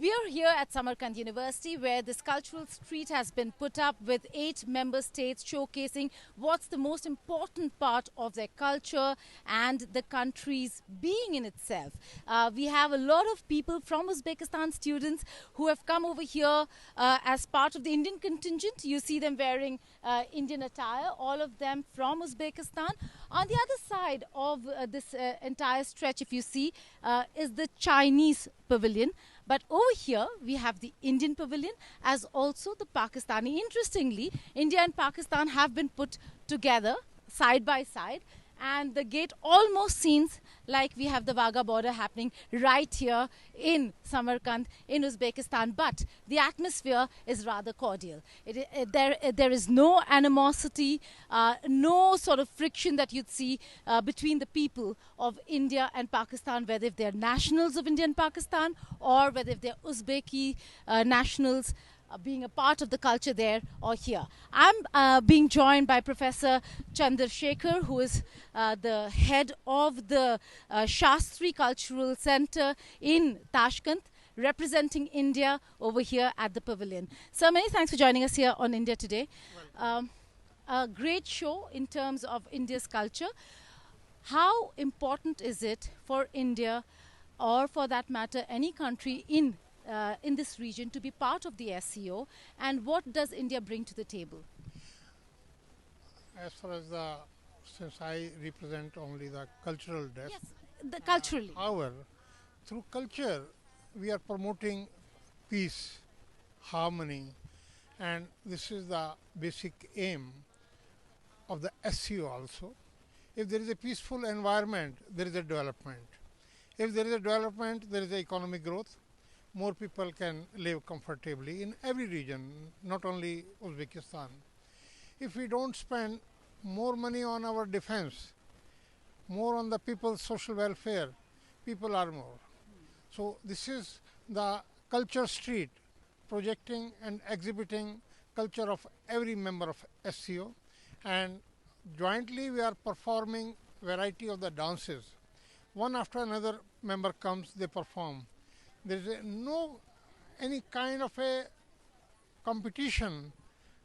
We are here at Samarkand University where this cultural street has been put up with 8 member states showcasing what's the most important part of their culture and the country's being in itself. We have a lot of people from Uzbekistan, students who have come over here as part of the Indian contingent. You see them wearing Indian attire, all of them from Uzbekistan. On the other side of this entire stretch, if you see, is the Chinese pavilion. But over here, we have the Indian pavilion as also the Pakistani. Interestingly, India and Pakistan have been put together side by side. And the gate almost seems like we have the Wagah border happening right here in Samarkand, in Uzbekistan. But the atmosphere is rather cordial. There is no animosity, no sort of friction that you'd see between the people of India and Pakistan, whether if they're nationals of India and Pakistan or whether if they're Uzbeki nationals. Being a part of the culture there or here. I'm being joined by Professor Chandrasekhar, who is the head of the Shastri Cultural Center in Tashkent, representing India over here at the pavilion. Sir, many thanks for joining us here on India Today. A great show in terms of India's culture. How important is it for India, or for that matter, any country in this region to be part of the SCO, and what does India bring to the table? As far as since I represent only the cultural desk. Yes, culturally. However, through culture, we are promoting peace, harmony, and this is the basic aim of the SCO also. If there is a peaceful environment, there is a development. If there is a development, there is economic growth. More people can live comfortably in every region, not only Uzbekistan. If we don't spend more money on our defense, more on the people's social welfare, people are more. So this is the culture street, projecting and exhibiting culture of every member of SCO, and jointly we are performing variety of the dances. One after another member comes, they perform. There is no any kind of a competition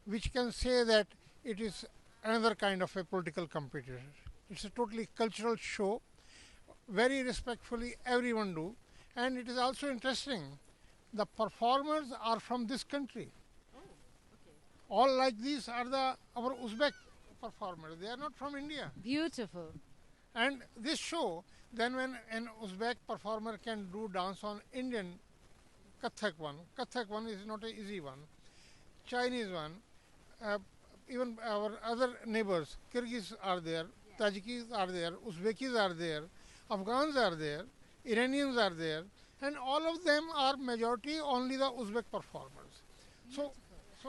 which can say that it is another kind of a political competition. It's a totally cultural show. Very respectfully everyone do, and it is also interesting. The performers are from this country. Oh, okay. All like these are our Uzbek performers. They are not from India. Beautiful. And this show, then when an Uzbek performer can do dance on Indian Kathak one is not an easy one, Chinese one, even our other neighbors, Kyrgyz are there, Tajikis are there, Uzbekis are there, Afghans are there, Iranians are there, and all of them are majority only the Uzbek performers. So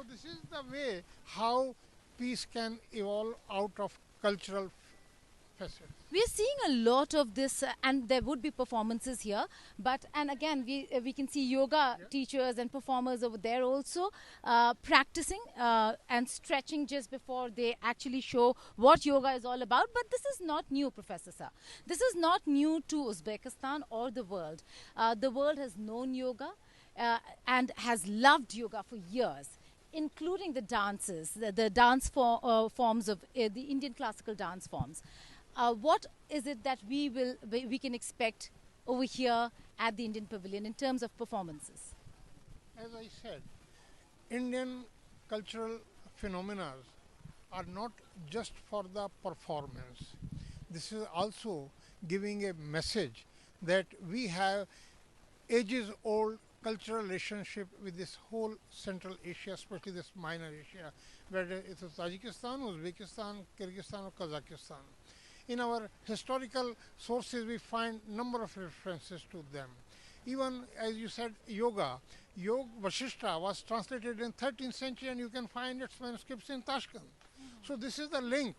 this is the way how peace can evolve out of cultural facets. We're seeing a lot of this, and there would be performances here. And again, we can see yoga teachers and performers over there also practicing and stretching just before they actually show what yoga is all about. But this is not new, Professor Sir. This is not new to Uzbekistan or the world. The world has known yoga and has loved yoga for years, including the dances, the dance forms of the Indian classical dance forms. What is it that we can expect over here at the Indian Pavilion in terms of performances? As I said, Indian cultural phenomena are not just for the performance. This is also giving a message that we have ages-old cultural relationship with this whole Central Asia, especially this minor Asia, whether it is Tajikistan, Uzbekistan, Kyrgyzstan or Kazakhstan. In our historical sources, we find number of references to them. Even as you said, yoga. Yoga Vasishta was translated in 13th century, and you can find its manuscripts in Tashkent. So this is the link,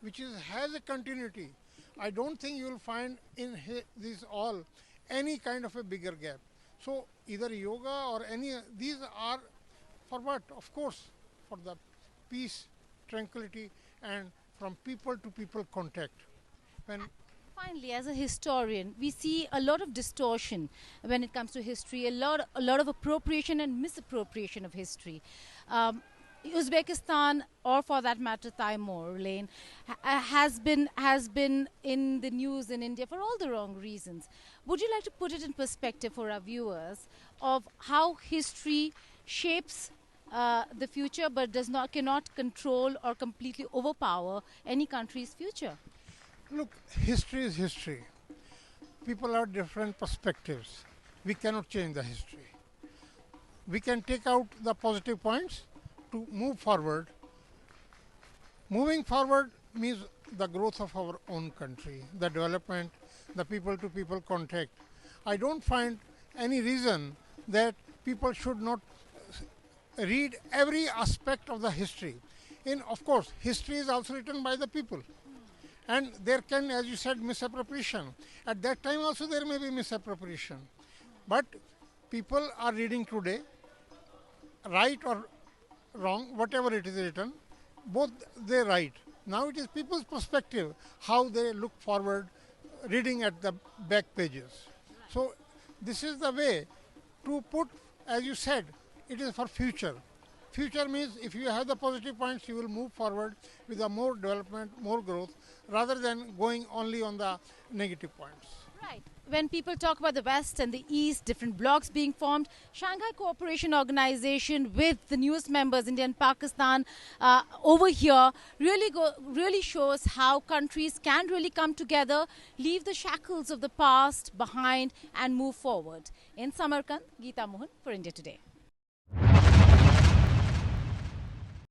which has a continuity. I don't think you will find in these all any kind of a bigger gap. So either yoga or these are for what? Of course, for the peace, tranquility, and from people to people contact. When Finally, as a historian, we see a lot of distortion when it comes to history, a lot of appropriation and misappropriation of history. Um, Uzbekistan, or for that matter, Timor, Lane, has been in the news in India for all the wrong reasons. Would you like to put it in perspective for our viewers of how history shapes the future, but cannot control or completely overpower any country's future? Look, history is history. People have different perspectives. We cannot change the history. We can take out the positive points to move forward. Moving forward means the growth of our own country, the development, the people to people contact. I don't find any reason that people should not read every aspect of the history. Of course, history is also written by the people. And there can, as you said, misappropriation. At that time also there may be misappropriation. But people are reading today, right or wrong, whatever it is written, both they write. Now it is people's perspective, how they look forward, reading at the back pages. So this is the way to put, as you said, it is for future. Future means if you have the positive points, you will move forward with a more development, more growth, rather than going only on the negative points. Right. When people talk about the West and the East, different blocs being formed, Shanghai Cooperation Organisation with the newest members, India and Pakistan, over here, really shows how countries can really come together, leave the shackles of the past behind and move forward. In Samarkand, Geeta Mohan for India Today.